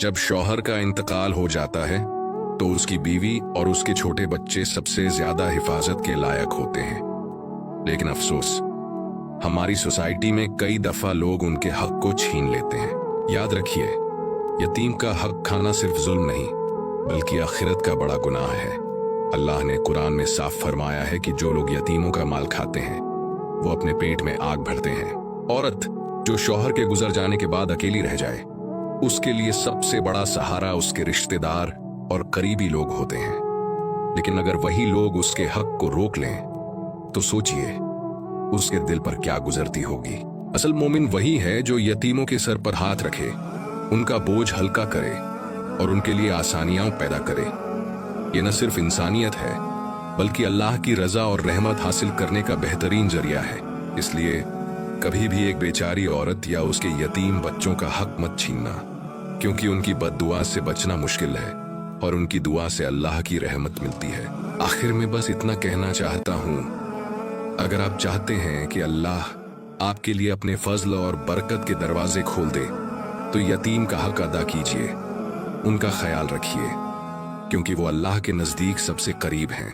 जब शौहर का इंतकाल हो जाता है तो उसकी बीवी और उसके छोटे बच्चे सबसे ज्यादा हिफाजत के लायक होते हैं। लेकिन अफसोस, हमारी सोसाइटी में कई दफा लोग उनके हक को छीन लेते हैं। याद रखिए, यतीम का हक खाना सिर्फ जुल्म नहीं बल्कि आखिरत का बड़ा गुनाह है। अल्लाह ने कुरान में साफ फरमाया है कि जो लोग यतीमों का माल खाते हैं वो अपने पेट में आग भरते हैं। औरत जो शौहर के गुजर जाने के बाद अकेली रह जाए, उसके लिए सबसे बड़ा सहारा उसके रिश्तेदार और करीबी लोग होते हैं। लेकिन अगर वही लोग उसके हक को रोक लें तो सोचिए उसके दिल पर क्या गुजरती होगी। असल मोमिन वही है जो यतीमों के सर पर हाथ रखे, उनका बोझ हल्का करे और उनके लिए आसानियां पैदा करे। ये न सिर्फ इंसानियत है बल्कि अल्लाह की रजा और रहमत हासिल करने का बेहतरीन जरिया है। इसलिए कभी भी एक बेचारी औरत या उसके यतीम बच्चों का हक मत छीनना, क्योंकि उनकी बद्दुआ से बचना मुश्किल है और उनकी दुआ से अल्लाह की रहमत मिलती है। आखिर में बस इतना कहना चाहता हूँ, अगर आप चाहते हैं कि अल्लाह आपके लिए अपने फजल और बरकत के दरवाजे खोल दे तो यतीम का हक अदा कीजिए, उनका ख्याल रखिए, क्योंकि वो अल्लाह के नजदीक सबसे करीब हैं।